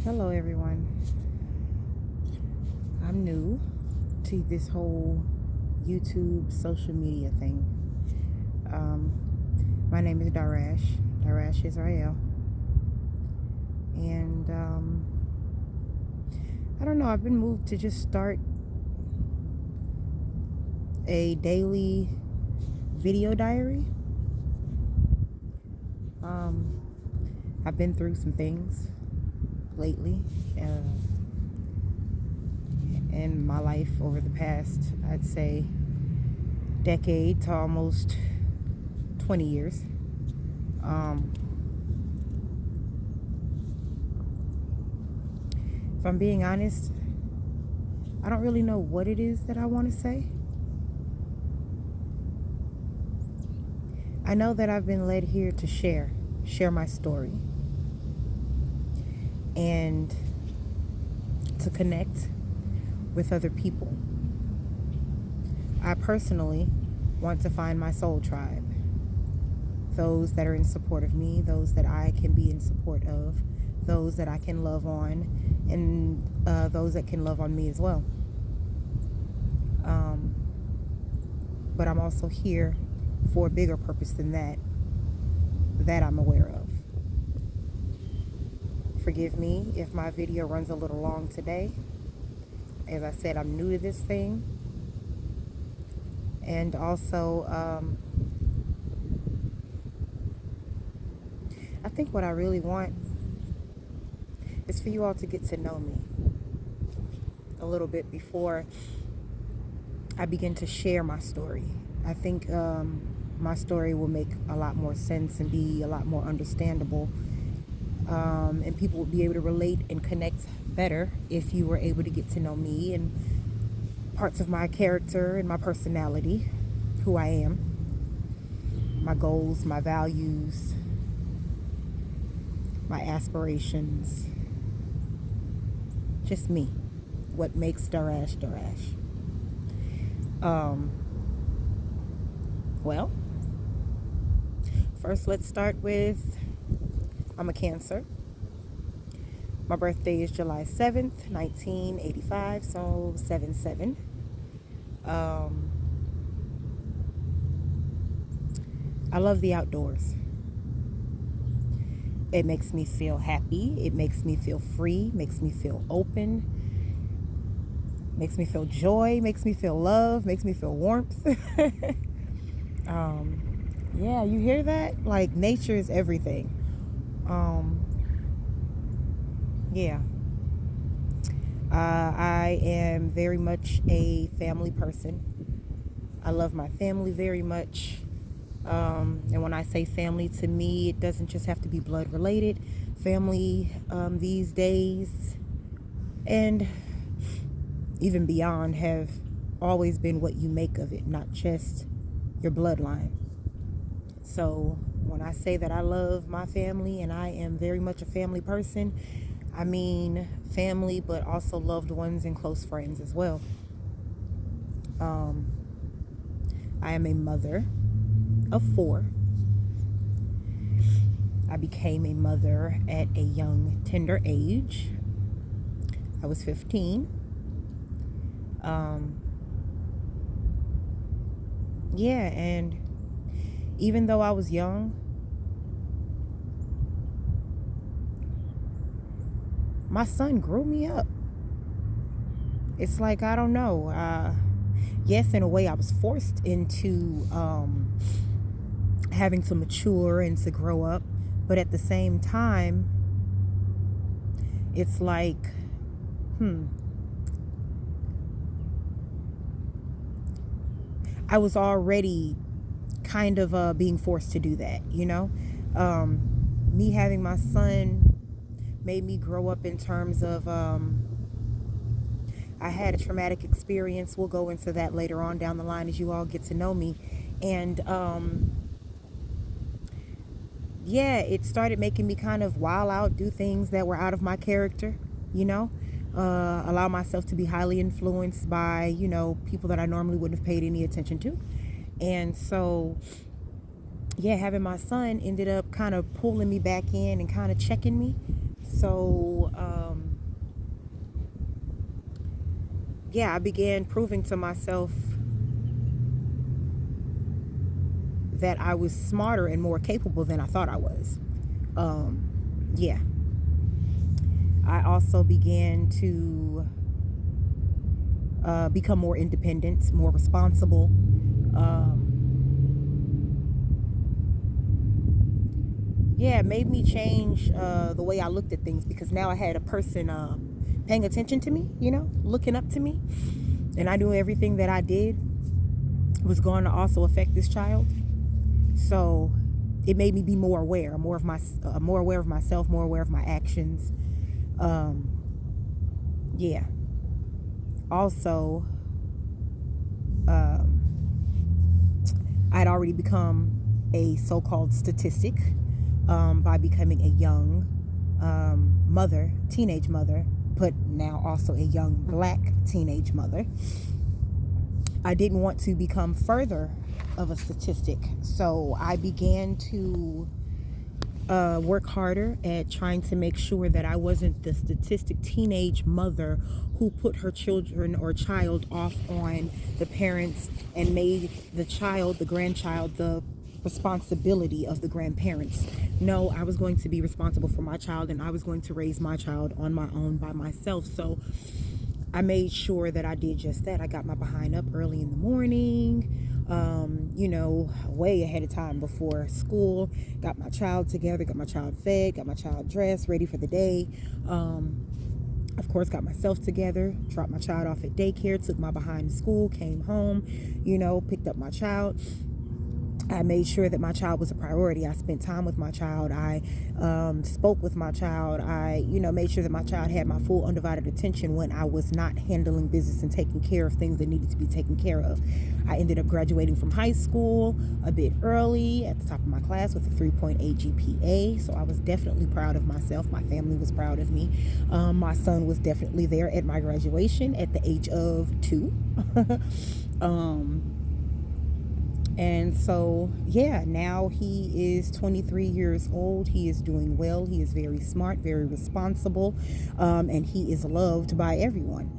Hello, everyone. I'm new to this whole YouTube social media thing. Um, my name is Darash Israel, and I don't know. I've been moved to just start a daily video diary. Um, I've been through some things lately. In my life over the past, I'd say, decade to almost 20 years. If I'm being honest, I don't really know what it is that I want to say. I know that I've been led here to share my story and to connect with other people. I personally want to find my soul tribe, those that are in support of me, those that I can be in support of, those that I can love on, and those that can love on me as well. But I'm also here for a bigger purpose than that I'm aware of. Forgive me if my video runs a little long today. As I said, I'm new to this thing. And also, I think what I really want is for you all to get to know me a little bit before I begin to share my story. I think my story will make a lot more sense and be a lot more understandable. And people will be able to relate and connect better if you were able to get to know me and parts of my character and my personality, who I am, my goals, my values, my aspirations, just me, what makes Darash Darash. Well, first let's start with, I'm a Cancer. My birthday is July 7th, 1985, so 7-7. I love the outdoors. It makes me feel happy. It makes me feel free, makes me feel open, makes me feel joy, makes me feel love, makes me feel warmth. Yeah, you hear that? Like, nature is everything. Yeah. I am very much a family person. I love my family very much. And when I say family, to me, it doesn't just have to be blood related. Family these days and even beyond have always been what you make of it, not just your bloodline. So when I say that I love my family and I am very much a family person, I mean family, but also loved ones and close friends as well. I am a mother of 4. I became a mother at a young, tender age. I was 15. Yeah, and even though I was young, my son grew me up. It's like, I don't know. Yes, in a way, I was forced into having to mature and to grow up. But at the same time, it's like, I was already kind of being forced to do that, you know? Me having my son made me grow up in terms of, I had a traumatic experience. We'll go into that later on down the line as you all get to know me. And, yeah, it started making me kind of wild out, do things that were out of my character, you know? Allow myself to be highly influenced by, people that I normally wouldn't have paid any attention to. And so, yeah, having my son ended up kind of pulling me back in and kind of checking me. So, yeah, I began proving to myself that I was smarter and more capable than I thought I was. Yeah. I also began to become more independent, more responsible. Yeah, it made me change the way I looked at things, because now I had a person paying attention to me, looking up to me. And I knew everything that I did was going to also affect this child. So it made me be more aware, more aware of myself, more aware of my actions. Yeah. Also, I'd already become a so-called statistic by becoming a young mother, teenage mother, but now also a young black teenage mother. I didn't want to become further of a statistic, so I began to work harder at trying to make sure that I wasn't the statistic teenage mother who put her children or child off on the parents and made the grandchild, the responsibility of the grandparents. No, I was going to be responsible for my child, and I was going to raise my child on my own by myself. So I made sure that I did just that. I got my behind up early in the morning, way ahead of time before school. Got my child together, got my child fed, got my child dressed, ready for the day. Of course, got myself together, dropped my child off at daycare, took my behind to school, came home, picked up my child. I made sure that my child was a priority. I spent time with my child. I spoke with my child. I, made sure that my child had my full undivided attention when I was not handling business and taking care of things that needed to be taken care of. I ended up graduating from high school a bit early at the top of my class with a 3.8 GPA. So I was definitely proud of myself. My family was proud of me. My son was definitely there at my graduation at the age of 2. And so, yeah, now he is 23 years old. He is doing well. He is very smart, very responsible, and he is loved by everyone.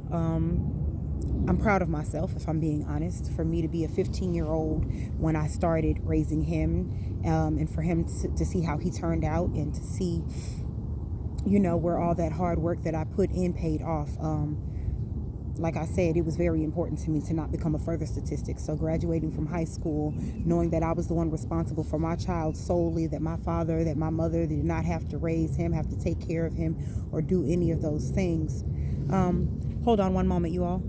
I'm proud of myself, if I'm being honest, for me to be a 15-year-old when I started raising him, and for him to see how he turned out, and to see, where all that hard work that I put in paid off. Like I said, it was very important to me to not become a further statistic. So graduating from high school, knowing that I was the one responsible for my child solely, that my father, that my mother did not have to raise him, have to take care of him, or do any of those things. Hold on one moment, you all.